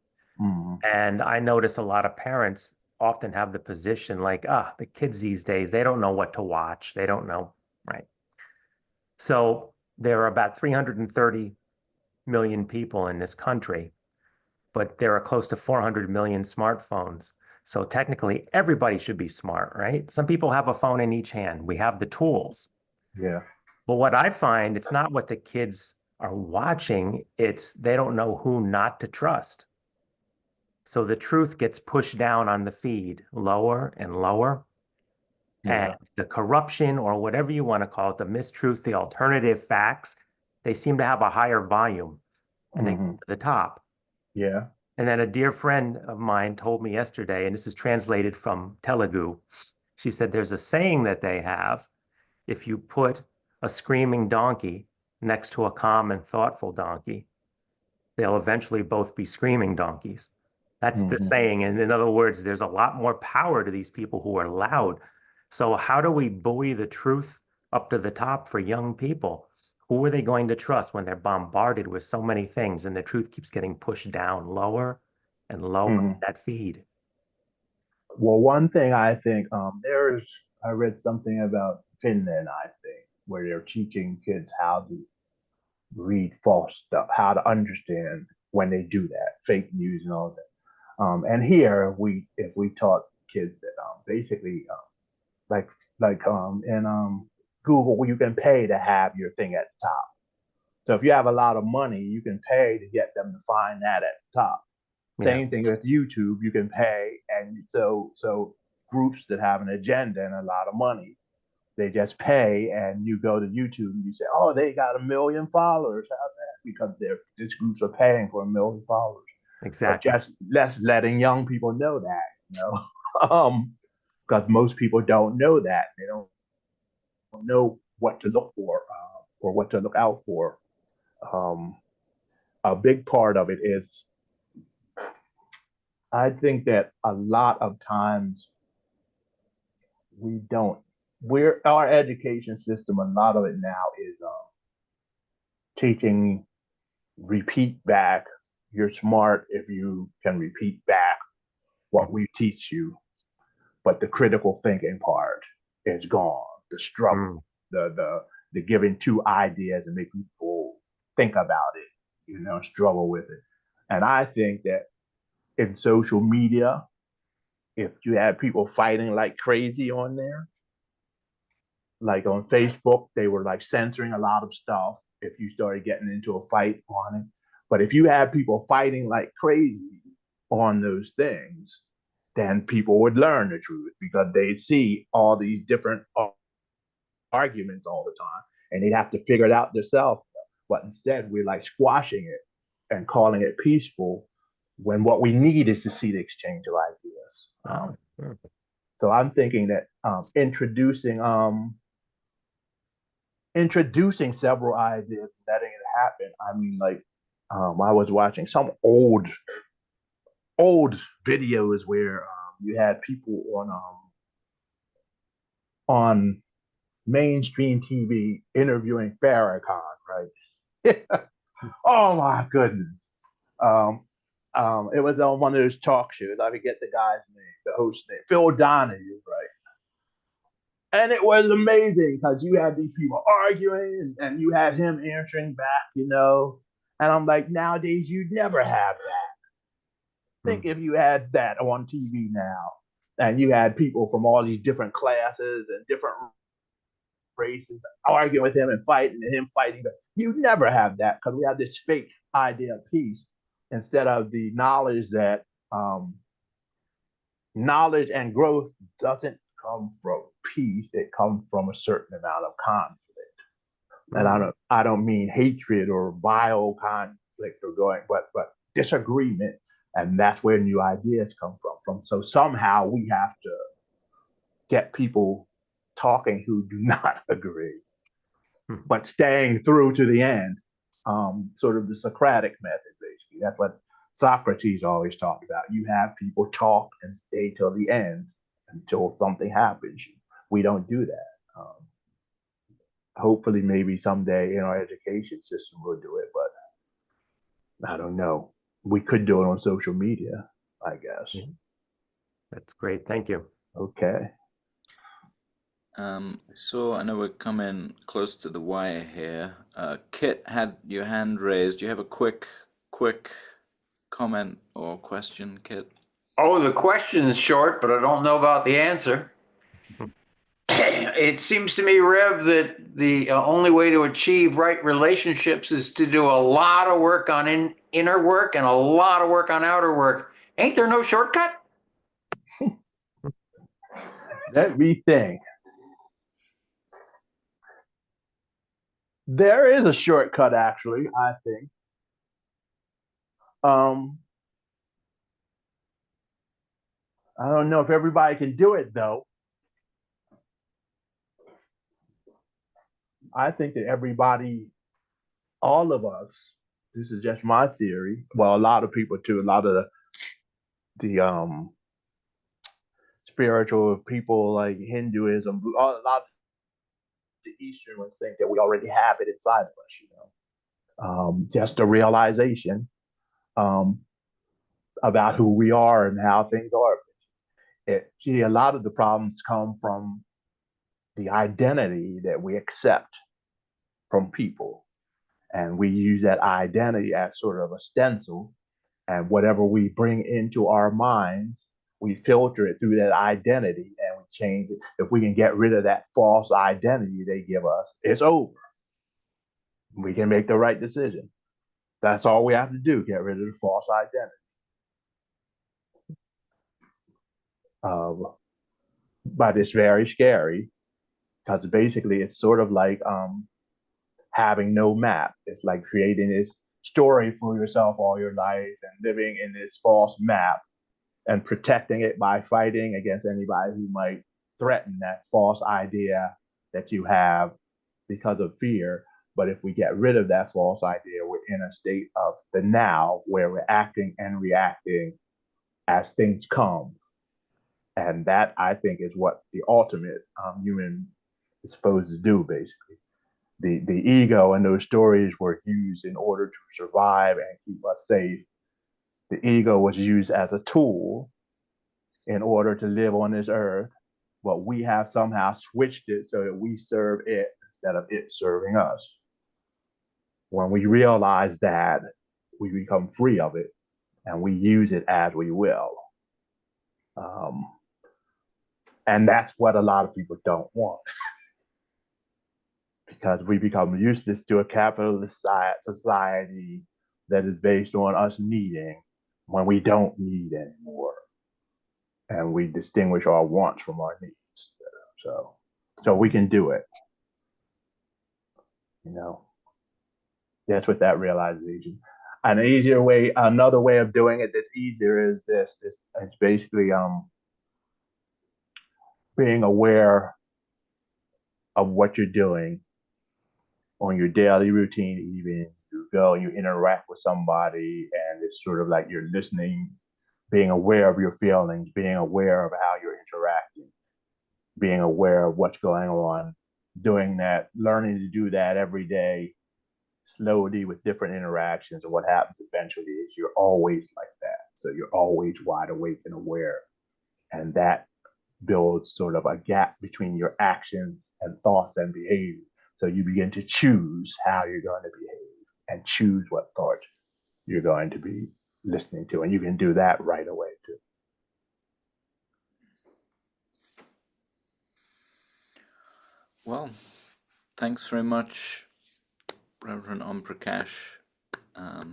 Mm-hmm. And I notice a lot of parents often have the position like, the kids these days, they don't know what to watch. They don't know, right? So there are about 330 million people in this country, but there are close to 400 million smartphones. So technically, everybody should be smart, right? Some people have a phone in each hand. We have the tools. Yeah. But what I find, it's not what the kids are watching, it's they don't know who not to trust. So the truth gets pushed down on the feed, lower and lower. Yeah. And the corruption, or whatever you want to call it, the mistruths, the alternative facts, they seem to have a higher volume, and they go to the top. Yeah. And then a dear friend of mine told me yesterday, and this is translated from Telugu, she said there's a saying that they have: if you put a screaming donkey next to a calm and thoughtful donkey, they'll eventually both be screaming donkeys. That's the saying. And in other words, there's a lot more power to these people who are loud. So how do we buoy the truth up to the top for young people? Who are they going to trust when they're bombarded with so many things and the truth keeps getting pushed down lower and lower in that feed? Well, one thing I think I read something about Finland, I think, where they're teaching kids how to read false stuff, how to understand when they do that, fake news and all that. And here, if we taught kids that basically, like in Google, you can pay to have your thing at the top. So if you have a lot of money, you can pay to get them to find that at the top. Same thing with YouTube, you can pay, and so groups that have an agenda and a lot of money, they just pay, and you go to YouTube and you say, "Oh, they got 1 million followers." How's that? Because these groups are paying for 1 million followers. Exactly. But just letting young people know that, because most people don't know that. They don't know what to look for or what to look out for. A big part of it is, I think that a lot of times our education system, a lot of it now is teaching repeat back. You're smart if you can repeat back what we teach you, but the critical thinking part is gone. The struggle, the giving two ideas and making people think about it, struggle with it. And I think that in social media, if you have people fighting like crazy on there, like on Facebook, they were like censoring a lot of stuff if you started getting into a fight on it. But if you have people fighting like crazy on those things, then people would learn the truth because they see all these different arguments all the time and they'd have to figure it out themselves. But instead, we're like squashing it and calling it peaceful when what we need is to see the exchange of ideas. So I'm thinking that introducing several ideas, letting it happen. I mean, like I was watching some old videos where you had people on mainstream TV interviewing Farrakhan, right? Oh my goodness. It was on one of those talk shows. I forget the guy's name, the host name, Phil Donahue, right? And it was amazing because you had these people arguing and you had him answering back. And I'm like, nowadays, you'd never have that. Think if you had that on TV now and you had people from all these different classes and different races arguing with him and him fighting. But you never have that because we have this fake idea of peace instead of the knowledge that knowledge and growth doesn't come from peace. It comes from a certain amount of conflict. And I don't mean hatred or vile conflict but disagreement. And that's where new ideas come from. So somehow we have to get people talking who do not agree, but staying through to the end, sort of the Socratic method, basically. That's what Socrates always talked about. You have people talk and stay till the end until something happens. We don't do that. Hopefully, maybe someday in our education system we'll do it, but I don't know. We could do it on social media, I guess. That's great. Thank you. Okay. So I know we're coming close to the wire here. Kit had your hand raised. Do you have a quick comment or question, Kit? Oh, the question is short, but I don't know about the answer. It seems to me, Rev, that the only way to achieve right relationships is to do a lot of work on inner work and a lot of work on outer work. Ain't there no shortcut? Let me think. There is a shortcut, actually, I think. I don't know if everybody can do it, though. I think that everybody, all of us, this is just my theory. Well, a lot of people too. A lot of the spiritual people like Hinduism, a lot of the Eastern ones think that we already have it inside of us. Just a realization about who we are and how things are. see, a lot of the problems come from the identity that we accept from people. And we use that identity as sort of a stencil. And whatever we bring into our minds, we filter it through that identity and we change it. If we can get rid of that false identity they give us, it's over. We can make the right decision. That's all we have to do, get rid of the false identity. But it's very scary because basically it's sort of like having no map. It's like creating this story for yourself all your life and living in this false map and protecting it by fighting against anybody who might threaten that false idea that you have because of fear. But if we get rid of that false idea, we're in a state of the now where we're acting and reacting as things come. And that, I think, is what the ultimate human is supposed to do, basically. The ego and those stories were used in order to survive and keep us safe. The ego was used as a tool in order to live on this earth, but we have somehow switched it so that we serve it instead of it serving us. When we realize that, we become free of it and we use it as we will. And that's what a lot of people don't want. Because we become useless to a capitalist society that is based on us needing when we don't need anymore. And we distinguish our wants from our needs. So we can do it. You know, that's what that realization. Another way of doing it that's easier is this. It's basically being aware of what you're doing on your daily routine. Even you go and you interact with somebody and it's sort of like you're listening, being aware of your feelings, being aware of how you're interacting, being aware of what's going on, doing that, learning to do that every day, slowly with different interactions. And what happens eventually is you're always like that. So you're always wide awake and aware. And that builds sort of a gap between your actions and thoughts and behavior. So you begin to choose how you're going to behave and choose what thoughts you're going to be listening to. And you can do that right away too. Well, thanks very much, Reverend Prakash. Yeah,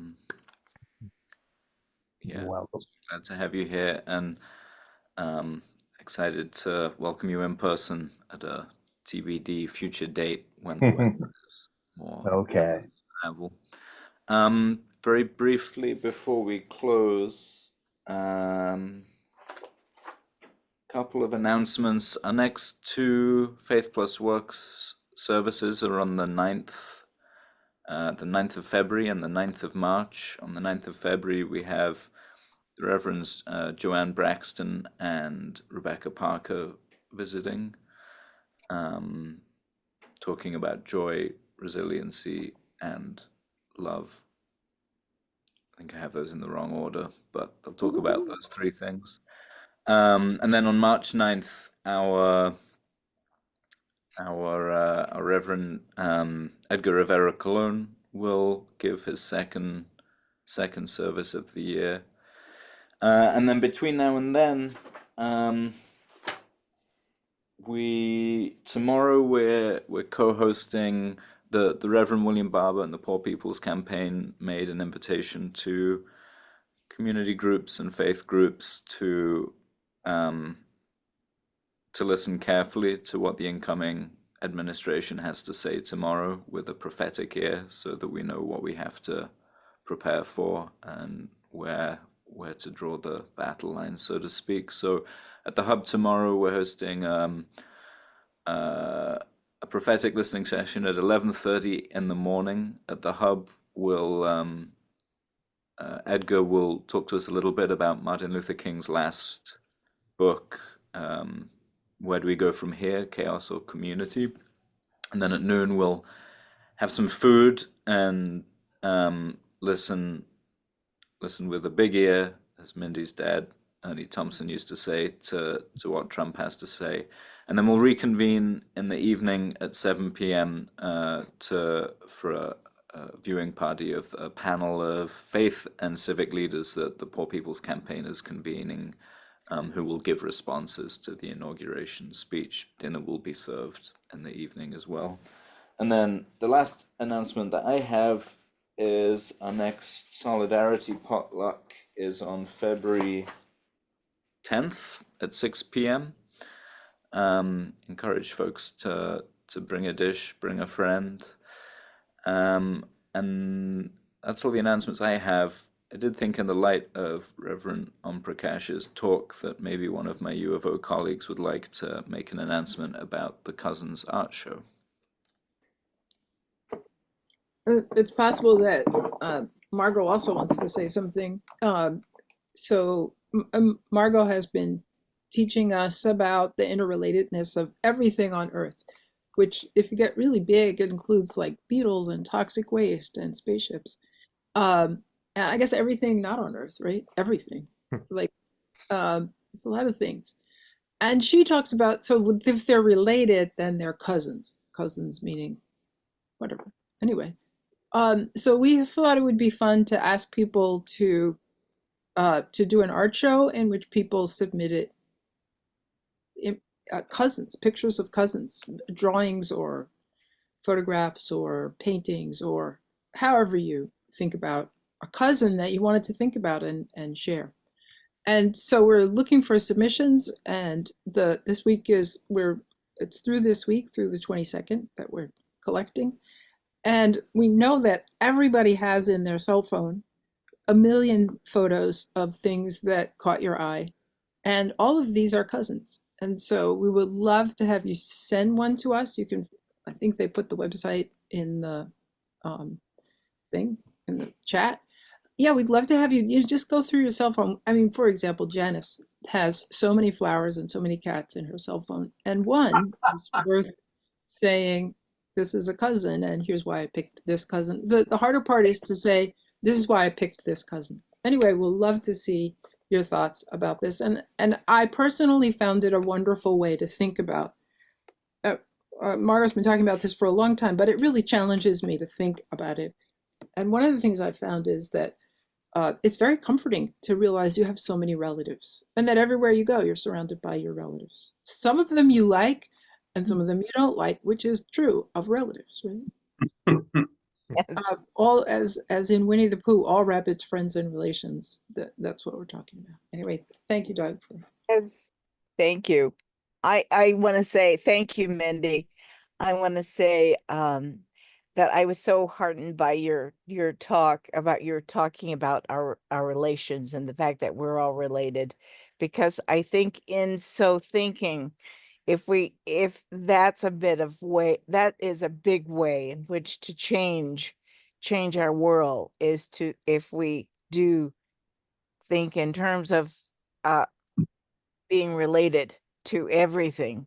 You're welcome. glad to have you here, and excited to welcome you in person at a TBD future date when the weather is more Okay. travel. Very briefly before we close, couple of announcements. Our next two Faith+Works services are on the 9th of February and the 9th of March. On the 9th of February, we have the Reverends Joanne Braxton and Rebecca Parker visiting, talking about joy, resiliency, and love. I think I have those in the wrong order, but they'll talk about those three things. And then on March 9th, our Reverend Edgar Rivera Colon will give his second service of the year. And then between now and then, tomorrow we're co-hosting the Reverend William Barber and the Poor People's Campaign made an invitation to community groups and faith groups to listen carefully to what the incoming administration has to say tomorrow with a prophetic ear, so that we know what we have to prepare for and where to draw the battle lines, so to speak. So at the Hub tomorrow, we're hosting a prophetic listening session at 11:30 in the morning. At the Hub, Edgar will talk to us a little bit about Martin Luther King's last book, Where Do We Go From Here, Chaos or Community? And then at noon, we'll have some food and listen with a big ear, as Mindy's dad Ernie Thompson used to say to what Trump has to say. And then we'll reconvene in the evening at 7 p.m. For a viewing party of a panel of faith and civic leaders that the Poor People's Campaign is convening, who will give responses to the inauguration speech. Dinner will be served in the evening as well. And then the last announcement that I have is our next Solidarity Potluck is on February 10th at 6 p.m. Encourage folks to bring a dish, bring a friend. And that's all the announcements I have. I did think, in the light of Reverend Prakash's talk, that maybe one of my U of O colleagues would like to make an announcement about the Cousins Art Show. It's possible that Margot also wants to say something. So Margot has been teaching us about the interrelatedness of everything on Earth, which, if you get really big, it includes like beetles and toxic waste and spaceships. And I guess everything not on Earth, right? Everything. Like, it's a lot of things. And she talks about, so if they're related, then they're cousins. Cousins meaning whatever. Anyway, so we thought it would be fun to ask people to do an art show in which people submitted cousins, pictures of cousins, drawings or photographs or paintings, or however you think about a cousin that you wanted to think about and share. And so we're looking for submissions, and this week it's through this week, through the 22nd, that we're collecting. And we know that everybody has in their cell phone 1 million photos of things that caught your eye. And all of these are cousins. And so we would love to have you send one to us. You can, I think they put the website in the thing, in the chat. Yeah, we'd love to have you just go through your cell phone. I mean, for example, Janice has so many flowers and so many cats in her cell phone. And one is worth saying, this is a cousin, and here's why I picked this cousin. The harder part is to say, this is why I picked this cousin. Anyway, we'll love to see your thoughts about this. And I personally found it a wonderful way to think about. Margaret's been talking about this for a long time, but it really challenges me to think about it. And one of the things I found is that it's very comforting to realize you have so many relatives, and that everywhere you go, you're surrounded by your relatives. Some of them you like, and some of them you don't like, which is true of relatives, right? Yes. All as in Winnie the Pooh, all rabbits, friends, and relations. That's what we're talking about. Anyway, thank you, Doug. Yes. Thank you. I want to say thank you, Mindy. I want to say that I was so heartened by your talk about talking about our relations and the fact that we're all related, because I think in so thinking, if that's a bit of way, that is a big way in which to change our world, is to, if we do think in terms of being related to everything,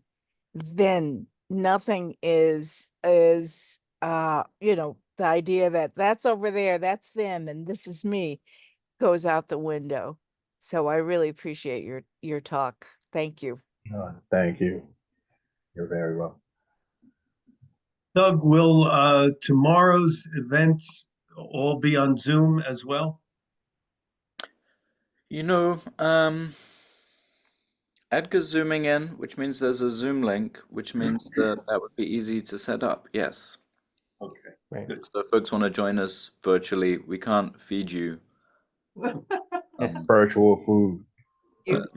then nothing is the idea that that's over there, that's them, and this is me, goes out the window. So I really appreciate your talk. Thank you. Thank you. You're very welcome. Doug, will tomorrow's events all be on Zoom as well? Edgar's zooming in, which means there's a Zoom link, which means that would be easy to set up. Yes. Okay. Right. So if folks want to join us virtually, we can't feed you Virtual food. but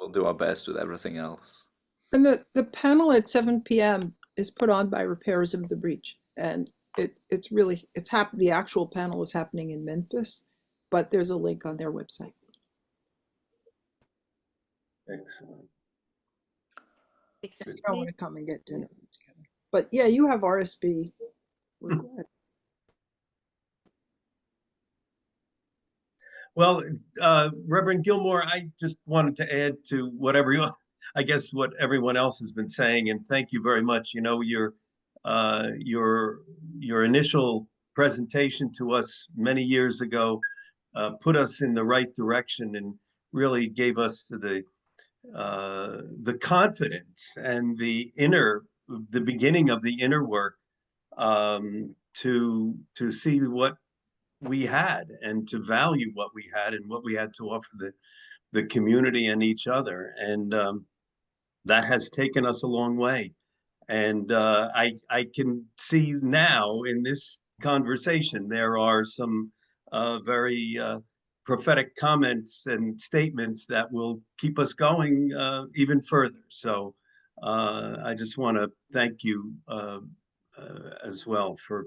we'll do our best with everything else. And the panel at 7 p.m. is put on by Repairers of the Breach, and the actual panel is happening in Memphis, but there's a link on their website. Excellent. You don't want to come and get dinner together. But yeah, you have RSV. We're glad. Well, Reverend Gilmore, I just wanted to add to what everyone else has been saying, and thank you very much. Your initial presentation to us many years ago put us in the right direction, and really gave us the confidence and the beginning of the inner work, to see what we had and to value what we had and what we had to offer the community and each other. And that has taken us a long way. And I can see now in this conversation, there are some very prophetic comments and statements that will keep us going even further. So I just want to thank you as well for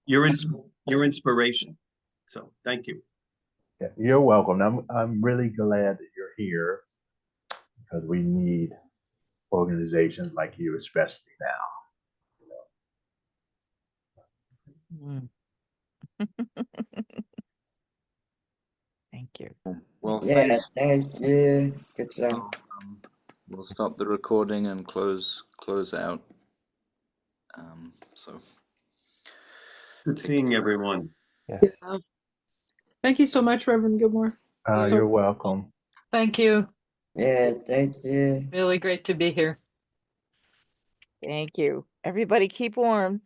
your inspiration. So thank you. Yeah, you're welcome. I'm really glad that you're here, because we need organizations like you, especially now. Thank you. Well, Yeah, thanks. thank you. Good job. We'll stop the recording and close out. So Good seeing everyone. Yes. Thank you so much, Reverend Gilmore. You're welcome. Thank you. Yeah, thank you. Really great to be here. Thank you. Everybody keep warm.